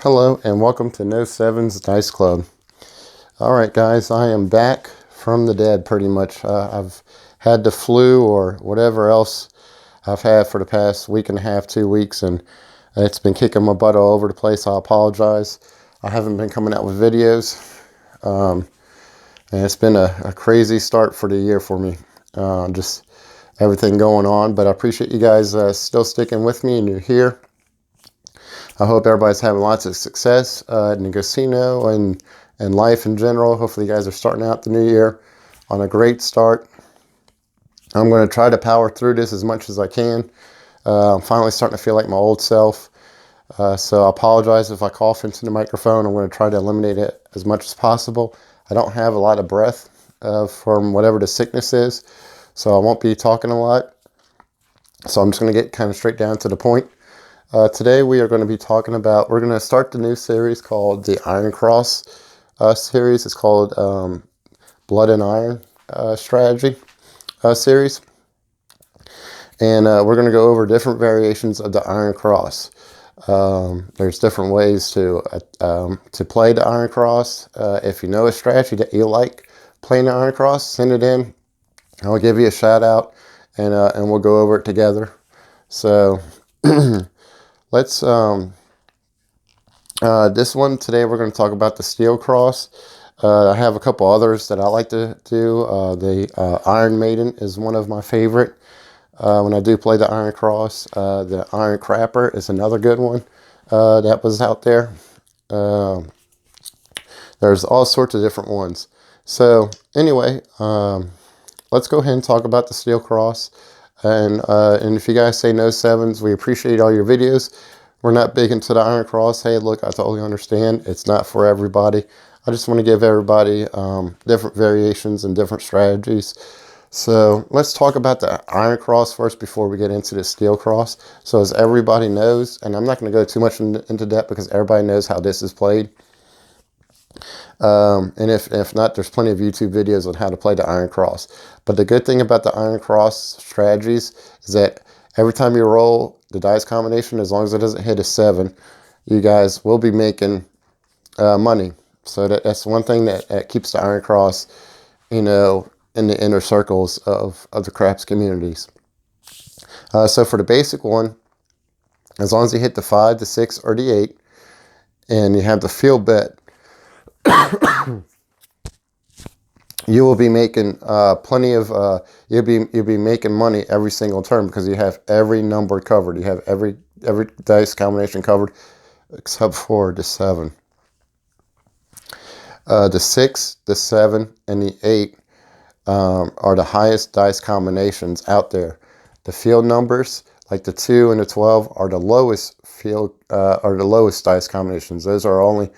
Hello and welcome to No Sevens Dice Club. Alright guys, I am back from the dead pretty much. I've had the flu or whatever else I've had for the past week and a half, 2 weeks, and it's been kicking my butt all over the place. I apologize. I haven't been coming out with videos, and it's been a crazy start for the year for me. Just everything going on, but I appreciate you guys still sticking with me and you're here. I hope everybody's having lots of success in the casino and life in general. Hopefully you guys are starting out the new year on a great start. I'm going to try to power through this as much as I can. I'm finally starting to feel like my old self. So I apologize if I cough into the microphone. I'm going to try to eliminate it as much as possible. I don't have a lot of breath from whatever the sickness is, so I won't be talking a lot. So I'm just going to get kind of straight down to the point. Today we are going to be talking about, we're going to start the new series called the Iron Cross series. It's called Blood and Iron Strategy series. And we're going to go over different variations of the Iron Cross. There's different ways to play the Iron Cross. If you know a strategy that you like playing the Iron Cross, send it in. I'll give you a shout out and we'll go over it together. So let's, this one today we're going to talk about the Steel Cross. I have a couple others that I like to do. The Iron Maiden is one of my favorite when I do play the Iron Cross. The Iron Crapper is another good one that was out there. There's all sorts of different ones. So anyway, let's go ahead and talk about the Steel Cross. And if you guys say no sevens, we appreciate all your videos. We're not big into the Iron Cross. Hey, look, I totally understand. It's not for everybody. I just want to give everybody different variations and different strategies. So let's talk about the Iron Cross first before we get into the Steel Cross. So as everybody knows, and I'm not going to go too much into depth because everybody knows how this is played. And if not, there's plenty of YouTube videos on how to play the Iron Cross. But the good thing about the Iron Cross strategies is that every time you roll the dice combination, as long as it doesn't hit a 7, you guys will be making money. So that's one thing that keeps the Iron Cross, in the inner circles of the craps communities. So for the basic one, as long as you hit the 5, the 6, or the 8, and you have the field bet, you will be making plenty of you'll be making money every single turn because you have every number covered. You have every dice combination covered except for the 7. The 6, the 7, and the 8 are the highest dice combinations out there. The field numbers, like the 2 and the 12, are the lowest lowest dice combinations. Those are only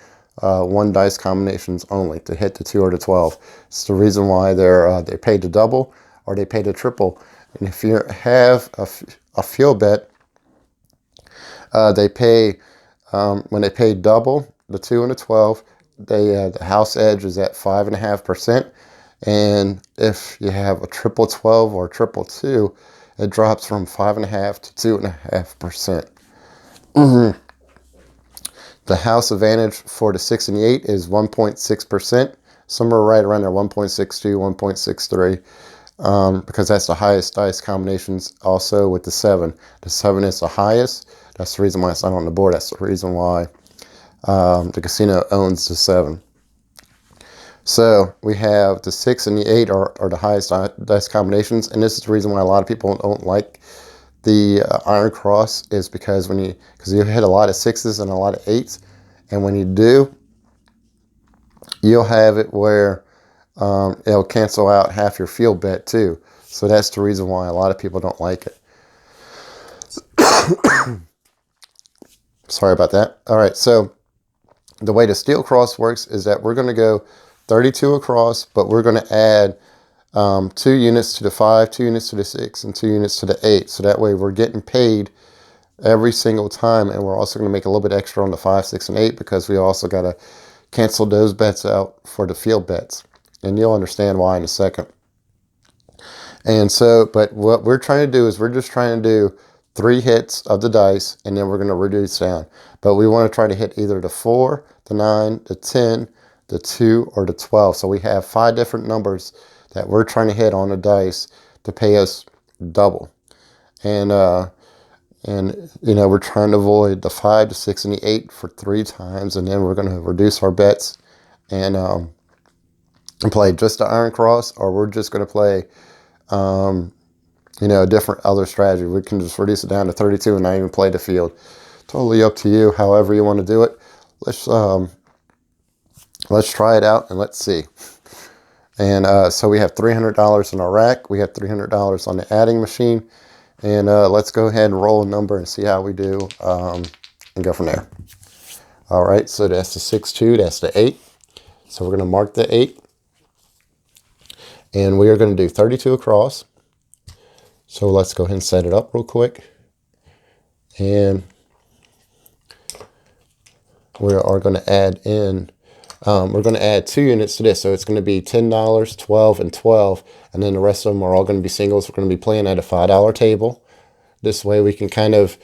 1 dice combinations only to hit the 2 or the 12. It's the reason why they pay to double or they pay to triple. And if you have a field bet, they pay when they pay double, the 2 and the 12. The house edge is at 5.5%, and if you have a triple 12 or triple 2, it drops from 5.5 to 2.5%. The house advantage for the 6 and the 8 is 1.6%, somewhere right around there, 1.62, 1.63, because that's the highest dice combinations. Also with the 7, the 7 is the highest. That's the reason why it's not on the board. That's the reason why the casino owns the 7. So we have the 6 and the 8 are the highest dice combinations, and this is the reason why a lot of people don't like the Iron Cross, is because you hit a lot of 6s and a lot of 8s, and when you do, you'll have it where it'll cancel out half your field bet too. So that's the reason why a lot of people don't like it. Sorry about that. All right, so the way the Steel Cross works is that we're going to go 32 across, but we're going to add 2 units to the 5, 2 units to the 6, and 2 units to the 8. So that way we're getting paid every single time, and we're also going to make a little bit extra on the 5, 6, and 8 because we also got to cancel those bets out for the field bets. And you'll understand why in a second. And so, but what we're trying to do is we're just trying to do 3 hits of the dice, and then we're going to reduce down. But we want to try to hit either the 4, the 9, the 10, the 2, or the 12. So we have 5 different numbers that we're trying to hit on the dice to pay us double. And you know, we're trying to avoid the 5, the 6, and the 8 for 3 times, and then we're going to reduce our bets and play just the Iron Cross, or we're just going to play you know, a different other strategy. We can just reduce it down to 32 and not even play the field. Totally up to you, however you want to do it. Let's try it out and let's see. And so we have $300 in our rack. We have $300 on the adding machine. And let's go ahead and roll a number and see how we do and go from there. All right, so that's the 6-2, that's the 8. So we're going to mark the 8. And we are going to do 32 across. So let's go ahead and set it up real quick. And we are going to add in, we're going to add 2 units to this. So it's going to be $10, $12, and $12. And then the rest of them are all going to be singles. We're going to be playing at a $5 table. This way we can kind of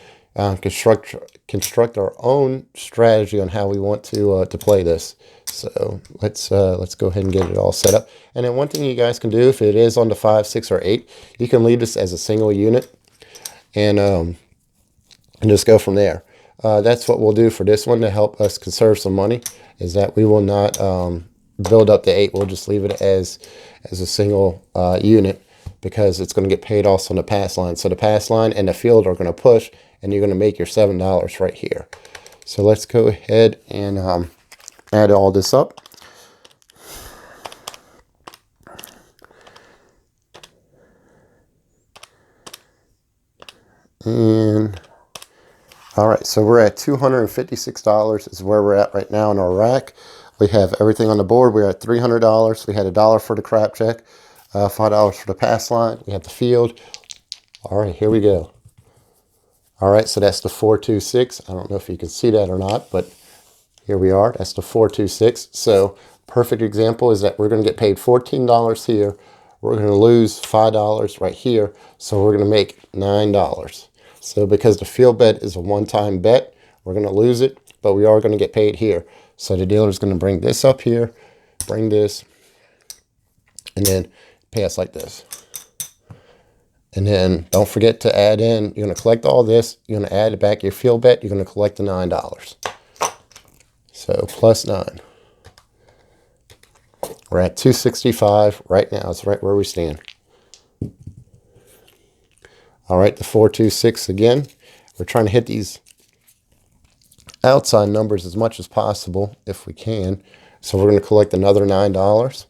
construct our own strategy on how we want to play this. So let's go ahead and get it all set up. And then one thing you guys can do, if it is on the 5, 6, or 8, you can leave this as a single unit and just go from there. That's what we'll do for this one to help us conserve some money, is that we will not build up the 8. We'll just leave it as a single unit, because it's going to get paid also on the pass line. So the pass line and the field are going to push, and you're going to make your $7 right here. So let's go ahead and add all this up. And all right, so we're at $256 is where we're at right now in our rack. We have everything on the board. We're at $300. We had $1 for the crap check, $5 for the pass line. We have the field. All right, here we go. All right, so that's the 426. I don't know if you can see that or not, but here we are. That's the 426. So perfect example is that we're going to get paid $14 here. We're going to lose $5 right here. So we're going to make $9. So because the field bet is a one-time bet, we're going to lose it, but we are going to get paid here. So the dealer is going to bring this up here, bring this, and then pay us like this. And then don't forget to add in, you're going to collect all this, you're going to add it back your field bet, you're going to collect the $9. So plus 9. We're at 265 right now. It's right where we stand. All right, the 426 again. We're trying to hit these outside numbers as much as possible if we can. So we're going to collect another $9.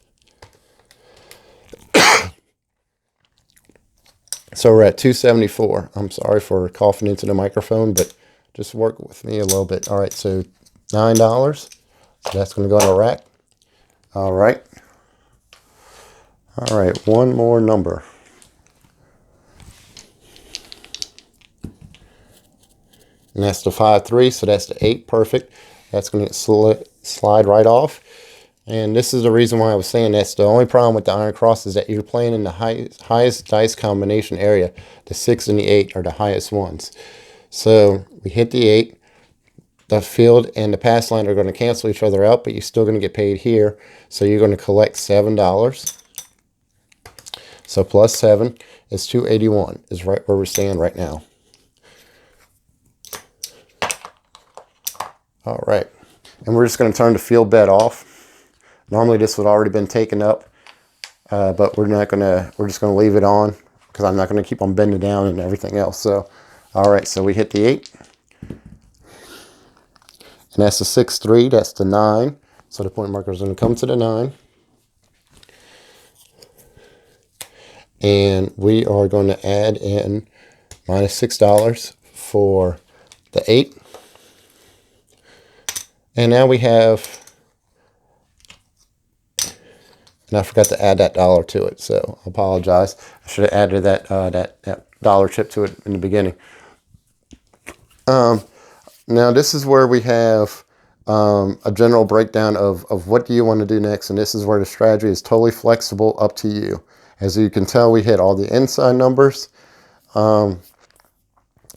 So we're at 274. I'm sorry for coughing into the microphone, but just work with me a little bit. All right, so $9. So that's going to go in a rack. All right. All right, one more number. And that's the 5-3, so that's the 8. Perfect. That's going to slide right off. And this is the reason why I was saying that's the only problem with the Iron Cross, is that you're playing in the highest dice combination area. The 6 and the 8 are the highest ones. So we hit the 8. The field and the pass line are going to cancel each other out, but you're still going to get paid here. So you're going to collect $7. So plus 7 is 281, is right where we're staying right now. All right, and we're just going to turn the field bet off. Normally this would already been taken up, but we're just going to leave it on, because I'm not going to keep on bending down and everything else. So, all right, so we hit the 8. And that's the 6-3, that's the 9. So the point marker is going to come to the 9. And we are going to add in minus $6 for the 8. And now we have, and I forgot to add that dollar to it, so I apologize. I should have added that dollar chip to it in the beginning. Now this is where we have a general breakdown of what do you want to do next, and this is where the strategy is totally flexible, up to you. As you can tell, we hit all the inside numbers.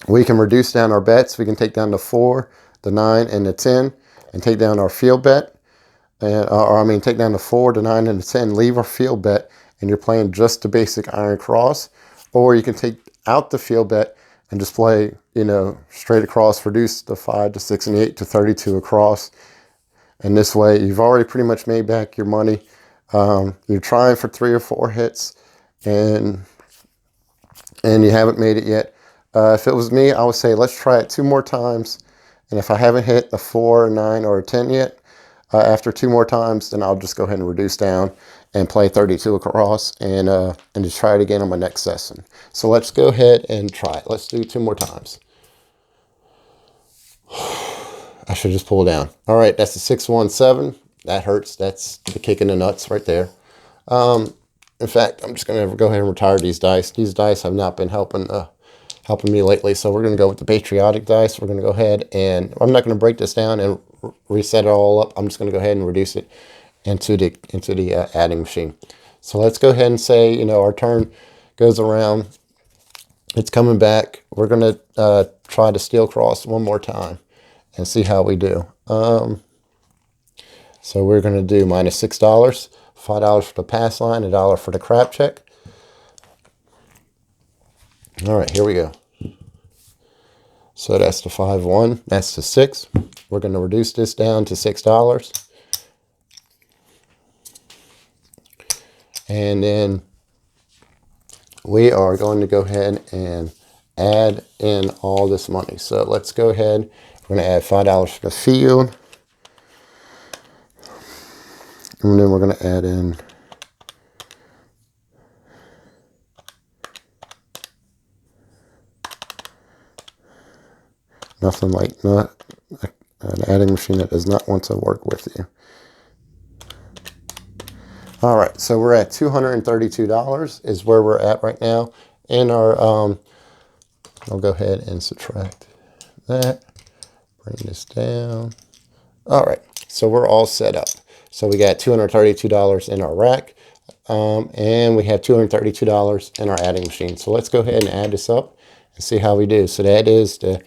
we can reduce down our bets. We can take down the 4, the 9, and the 10, and take down our field bet. And take down the 4, the 9, and the 10, leave our field bet, and you're playing just the basic iron cross. Or you can take out the field bet and just play, straight across, reduce the 5, the 6, and the 8 to 32 across. And this way, you've already pretty much made back your money. You're trying for 3 or 4 hits, and you haven't made it yet. If it was me, I would say let's try it 2 more times. And if I haven't hit a 4, a 9, or a 10 yet, after 2 more times, then I'll just go ahead and reduce down and play 32 across, and just try it again on my next session. So let's go ahead and try it. Let's do 2 more times. I should just pull down. All right, that's the 6-1-7. That hurts. That's the kick in the nuts right there. In fact, I'm just going to go ahead and retire these dice. These dice have not been helping me lately, so we're going to go with the patriotic dice. We're going to go ahead and I'm not going to break this down and reset it all up. I'm just going to go ahead and reduce it into the adding machine. So let's go ahead and say, our turn goes around. It's coming back. We're going to try to steel cross 1 more time and see how we do. So we're going to do -$6, $5 for the pass line, $1 for the crap check. All right, here we go. So that's the 5-1. That's the 6. We're going to reduce this down to $6. And then we are going to go ahead and add in all this money. So let's go ahead. We're going to add $5 for the field. And then we're going to add in nothing like not an adding machine that does not want to work with you. All right, so we're at $232 is where we're at right now. In our, I'll go ahead and subtract that, bring this down. All right, so we're all set up. So we got $232 in our rack, and we have $232 in our adding machine. So let's go ahead and add this up and see how we do. So that is the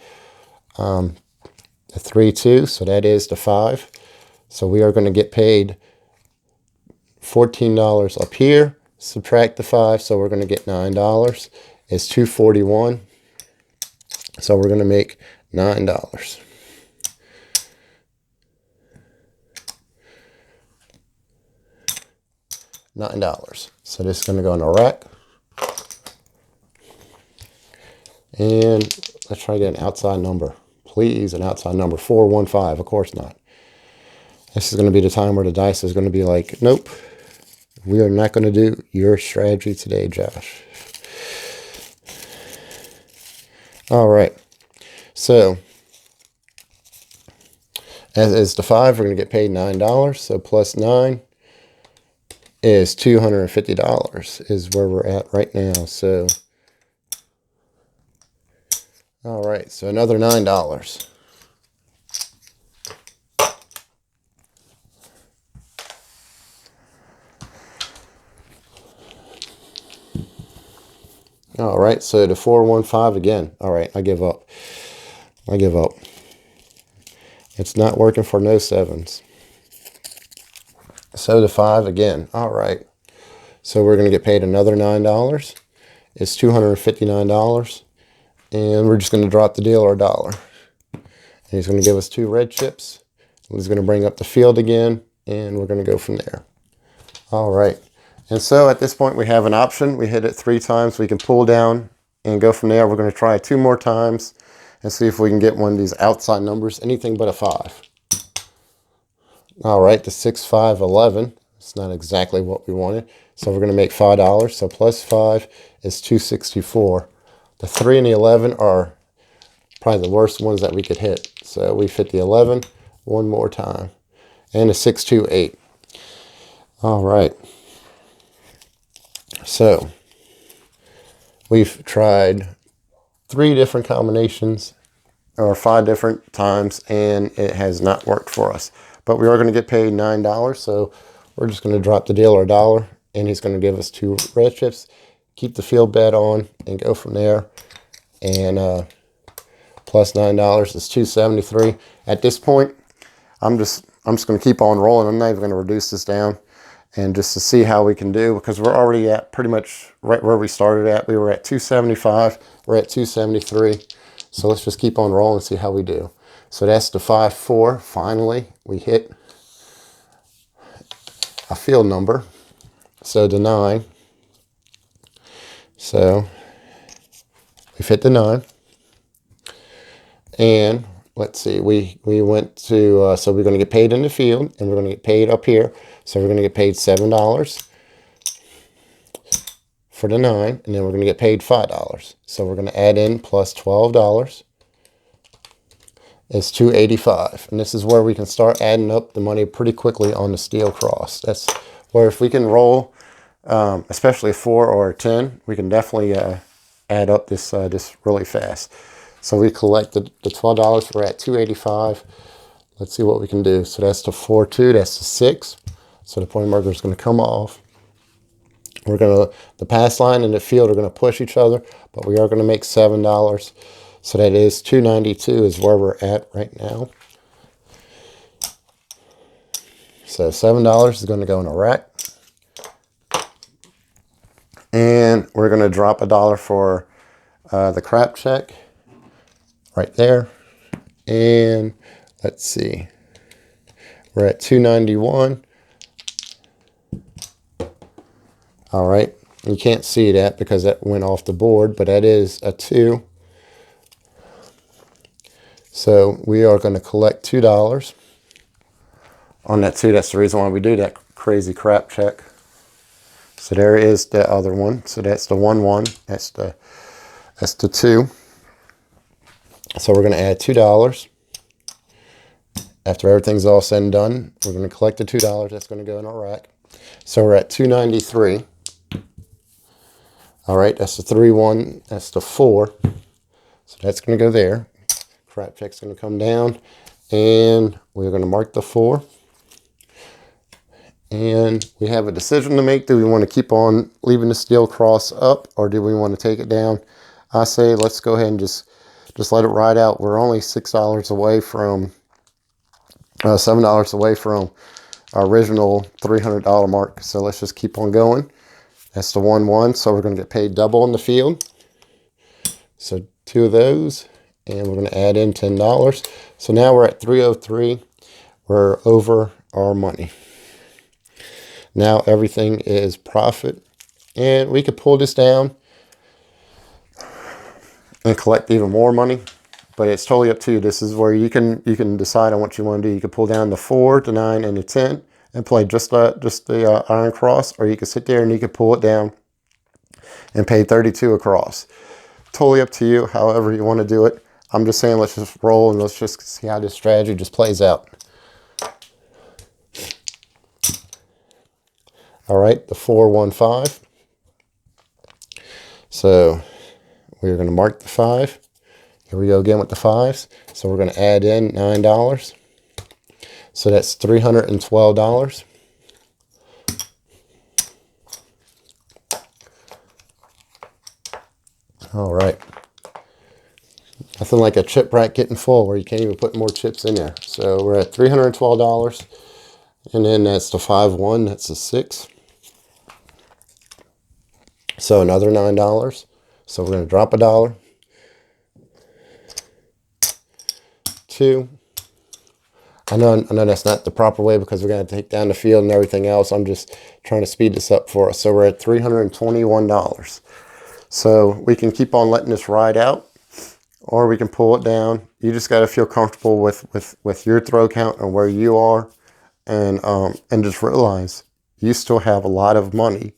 3-2, so that is the 5. So we are going to get paid $14 up here, subtract the 5, so we're going to get $9. It's $241, so we're going to make $9. $9. So this is going to go in our rack. And let's try to get an outside number. Please, an outside number. 415. Of course not. This is going to be the time where the dice is going to be like, nope, we are not going to do your strategy today, Josh. All right. So, as the 5, we're going to get paid $9. So plus 9 is $250 is where we're at right now. So, all right. So another $9. All right, so the 415 again. All right, I give up. I give up. It's not working for no 7s. So the 5 again. All right. So we're going to get paid another $9. It's $259. And we're just going to drop the dealer $1. And he's going to give us 2 red chips. He's going to bring up the field again, and we're going to go from there. All right. And so at this point we have an option. We hit it 3 times. We can pull down and go from there. We're going to try 2 more times and see if we can get one of these outside numbers, anything but a 5. All right, the 6, 5, 11. It's not exactly what we wanted. So we're going to make $5. So plus 5 is $264. The 3 and the 11 are probably the worst ones that we could hit. So we fit the 11 one more time. And a 6, 2, 8. All right. So we've tried 3 different combinations or 5 different times, and it has not worked for us. But we are going to get paid $9, so we're just going to drop the dealer $1, and he's going to give us 2 red chips, keep the field bet on, and go from there. And plus $9 is $2.73. At this point, I'm just going to keep on rolling. I'm not even going to reduce this down, and just to see how we can do, because we're already at pretty much right where we started at. We were at 275. We're at 273. So let's just keep on rolling and see how we do. So that's the 5-4. Finally, we hit a field number. So the 9. So we've hit the 9. And let's see, we went to, so we're going to get paid in the field, and we're going to get paid up here. So we're going to get paid $7 for the 9, and then we're going to get paid $5. So we're going to add in plus $12 is $2.85. And this is where we can start adding up the money pretty quickly on the steel cross. That's where if we can roll, especially a 4 or a 10, we can definitely add up this really fast. So we collected the $12. We're at $2.85. Let's see what we can do. So that's the 4-2. That's the 6. So the Pointer is going to come off. We're going to, the pass line and the field are going to push each other, but we are going to make $7. So that is $2.92 is where we're at right now. So $7 is going to go in a rack. And we're going to drop $1 for the crap check right there. And let's see, we're at $2.91. All right, you can't see that because that went off the board, but that is a 2. So we are going to collect $2 on that 2. That's the reason why we do that crazy crap check. So there is the other one. So that's the 1-1. That's the 2. So we're going to add $2. After everything's all said and done, we're going to collect the $2. That's going to go in our rack. So we're at $2.93. All right, that's the 3-1. That's the 4. So that's going to go there. Crap check's going to come down, and we're going to mark the 4. And we have a decision to make. Do we want to keep on leaving the steel cross up, or do we want to take it down? I say let's go ahead and just let it ride out. We're only $6 away from, $7 away from our original $300 mark. So let's just keep on going. That's the 1-1. So we're going to get paid double in the field. So 2 of those, and we're going to add in $10. So now we're at 303. We're over our money. Now everything is profit, and we could pull this down and collect even more money, but it's totally up to you. This is where you can decide on what you want to do. You could pull down the 4, the 9, and the 10 and play just the iron cross, or you could sit there and you could pull it down and pay 32 across. Totally up to you, however you want to do it. I'm just saying let's just roll and let's just see how this strategy just plays out. All right, the 4-1-5. So we're going to mark the 5. Here we go again with the 5s. So we're going to add in $9. So that's $312. All right. Nothing like a chip rack getting full where you can't even put more chips in there. So we're at $312. And then that's the 5-1. That's the 6. So another $9. So we're going to drop $1. 2. I know that's not the proper way because we're going to take down the field and everything else. I'm just trying to speed this up for us. So we're at $321. So we can keep on letting this ride out, or we can pull it down. You just got to feel comfortable with your throw count and where you are, and just realize you still have a lot of money.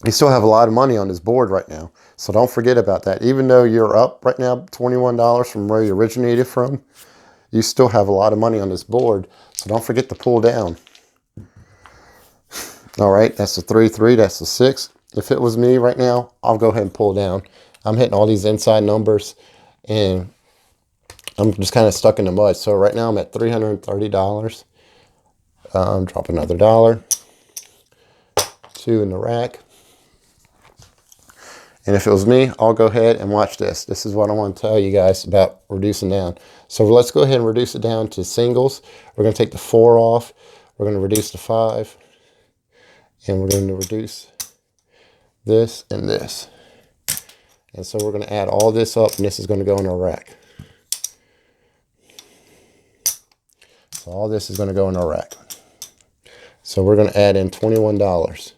You still have a lot of money on this board right now. So don't forget about that. Even though you're up right now $21 from where you originated from, you still have a lot of money on this board. So don't forget to pull down. All right, that's the 3-3, that's the 6. If it was me right now, I'll go ahead and pull down. I'm hitting all these inside numbers, and I'm just kind of stuck in the mud. So right now I'm at $330. Drop another $1. 2 in the rack. And if it was me, I'll go ahead and watch this. This is what I want to tell you guys about reducing down. So let's go ahead and reduce it down to singles. We're going to take the 4 off. We're going to reduce the 5. And we're going to reduce this and this. And so we're going to add all this up, and this is going to go in our rack. So all this is going to go in our rack. So we're going to add in $21.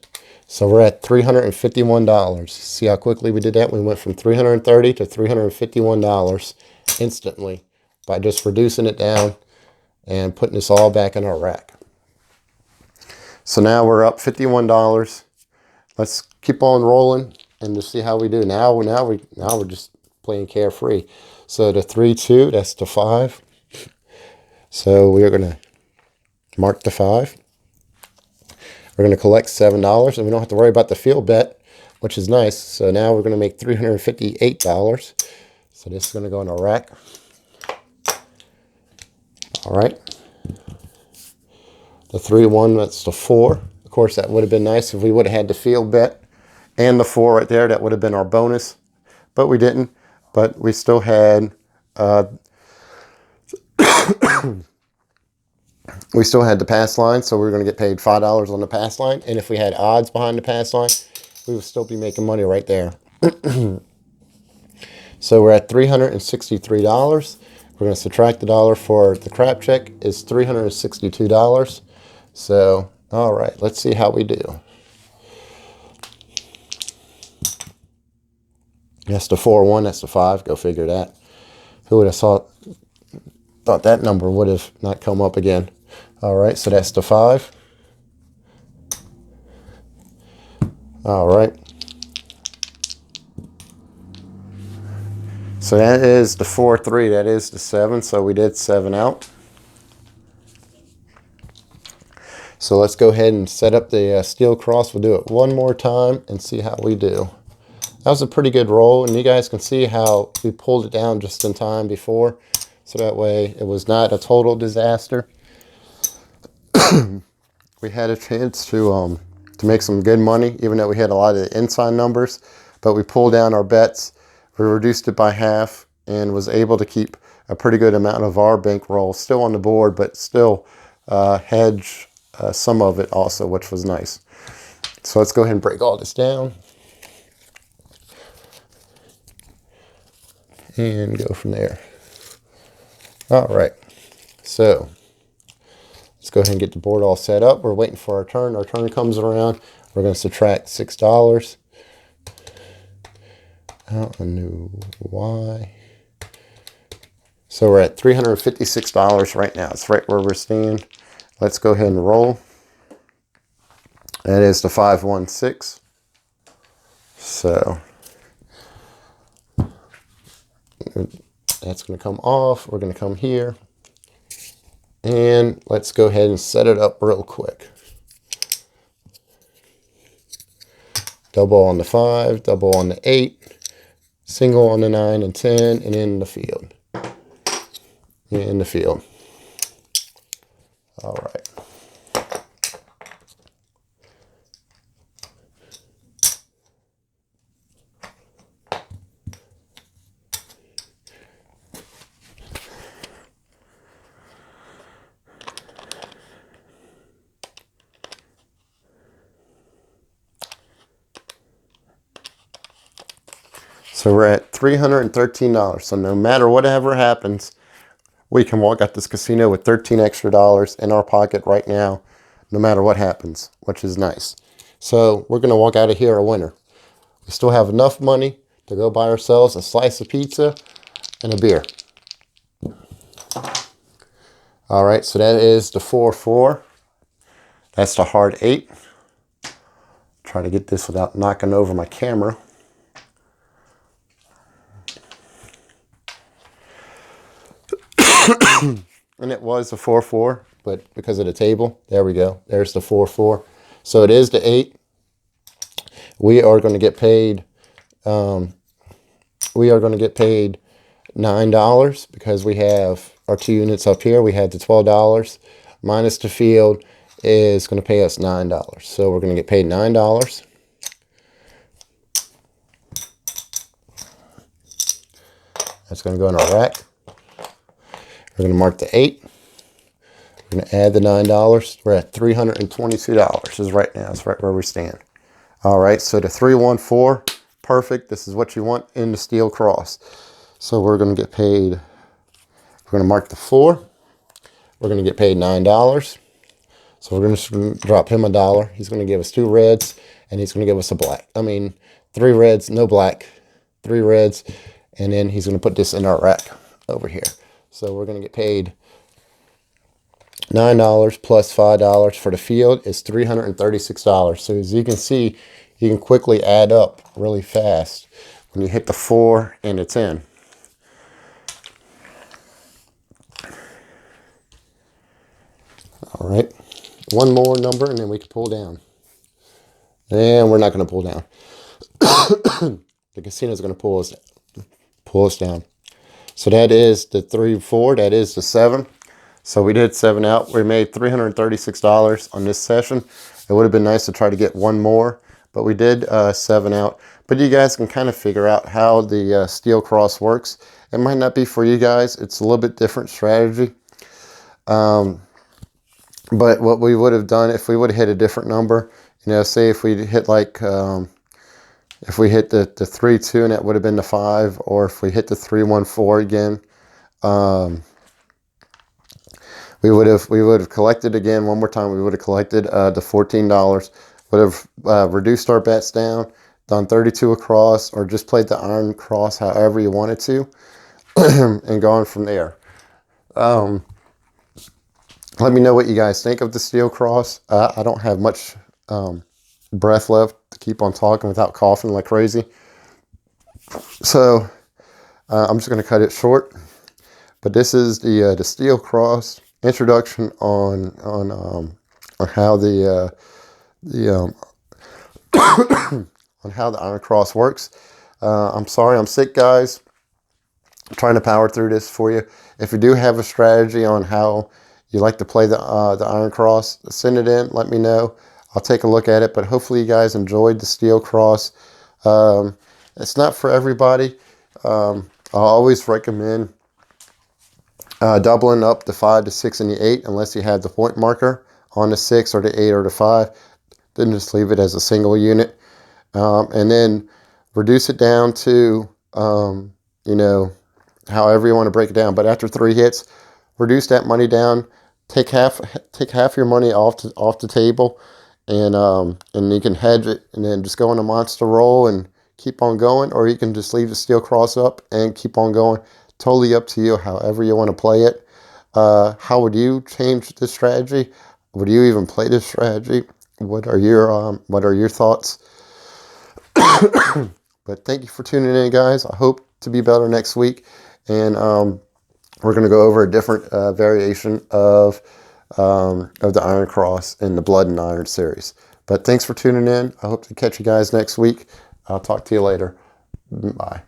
So we're at $351. See how quickly we did that? We went from $330 to $351 instantly by just reducing it down and putting this all back in our rack. So now we're up $51. Let's keep on rolling and just see how we do. Now we're just playing carefree. So the 3-2, that's the 5. So we are going to mark the 5. We're going to collect $7, and we don't have to worry about the field bet, which is nice. So now we're going to make $358. So this is going to go in our rack. All right. The 3-1, that's the 4. Of course, that would have been nice if we would have had the field bet and the 4 right there. That would have been our bonus, but we didn't. But we still had we still had the pass line, so we were going to get paid $5 on the pass line. And if we had odds behind the pass line, we would still be making money right there. So we're at $363. We're going to subtract the dollar for the crap check is $362. So, all right, let's see how we do. That's the 4-1, that's the 5. Go figure that. Who would have thought that number would have not come up again? All right, so that's the 5. All right. So that is the 4-3. That is the 7. So we did 7 out. So let's go ahead and set up the steel cross. We'll do it one more time and see how we do. That was a pretty good roll, and you guys can see how we pulled it down just in time before. So that way it was not a total disaster. We had a chance to make some good money, even though we had a lot of the inside numbers. But we pulled down our bets. We reduced it by half and was able to keep a pretty good amount of our bankroll still on the board, but still hedge some of it also, which was nice. So let's go ahead and break all this down and go from there. All right, so let's go ahead and get the board all set up. We're waiting for our turn. Our turn comes around. We're going to subtract $6. I don't know why. So we're at $356 right now. It's right where we're staying. Let's go ahead and roll. That is the 5-1-6. So that's going to come off. We're going to come here. And let's go ahead and set it up real quick. Double on the 5, double on the 8, single on the 9 and 10, and in the field. In the field. All right. So we're at $313. So no matter whatever happens, we can walk out this casino with $13 extra in our pocket right now, no matter what happens, which is nice. So we're going to walk out of here a winner. We still have enough money to go buy ourselves a slice of pizza and a beer. All right, so that is the 4-4. That's the hard 8. Try to get this without knocking over my camera. And it was the 4-4, but because of the table, there we go. There's the 4-4. So it is the 8. We are going to get paid. We are going to get paid $9 because we have our 2 units up here. We had the $12 minus the field is going to pay us $9. So we're going to get paid $9. That's going to go in our rack. We're going to mark the 8. We're going to add the $9. We're at $322. This is right now. That's right where we stand. All right, so the 314, perfect. This is what you want in the steel cross. So we're going to get paid. We're going to mark the 4. We're going to get paid $9. So we're going to drop him $1. He's going to give us 2 reds, and he's going to give us a black. I mean, 3 reds, no black. 3 reds, and then he's going to put this in our rack over here. So we're going to get paid $9 plus $5 for the field is $336. So as you can see, you can quickly add up really fast when you hit the 4 and it's in. All right, one more number and then we can pull down. And we're not going to pull down. The casino is going to pull us down. So that is the 3-4. That is the 7. So we did 7 out. We made $336 on this session. It would have been nice to try to get one more, but we did 7 out. But you guys can kind of figure out how the steel cross works. It might not be for you guys. It's a little bit different strategy. But what we would have done if we would have hit a different number, you know, say if we hit like, if we hit the 3-2 and that would have been the 5, or if we hit the 3-1-4 again, we would have collected again one more time. We would have collected the $14. Would have reduced our bets down, done 32 across, or just played the iron cross however you wanted to, and gone from there. Let me know what you guys think of the steel cross. I don't have much breath left to keep on talking without coughing like crazy. So I'm just going to cut it short. But this is the steel cross introduction on how the on how the iron cross works. I'm sorry, I'm sick, guys. I'm trying to power through this for you. If you do have a strategy on how you like to play the iron cross, send it in. Let me know. I'll take a look at it. But hopefully you guys enjoyed the steel cross. It's not for everybody. I always recommend doubling up the 5, the 6, and the 8 unless you have the point marker on the 6 or the 8 or the 5. Then just leave it as a single unit. And then reduce it down to, you know, however you want to break it down. But after 3 hits, reduce that money down. Take half your money off the table, and you can hedge it, and then just go on a monster roll and keep on going, or you can just leave the steel cross up and keep on going. Totally up to you, however you want to play it. How would you change this strategy? Would you even play this strategy? What are your thoughts? But thank you for tuning in, guys. I hope to be better next week, and we're going to go over a different variation of the Iron Cross in the Blood and Iron series. But thanks for tuning in. I hope to catch you guys next week. I'll talk to you later. Bye.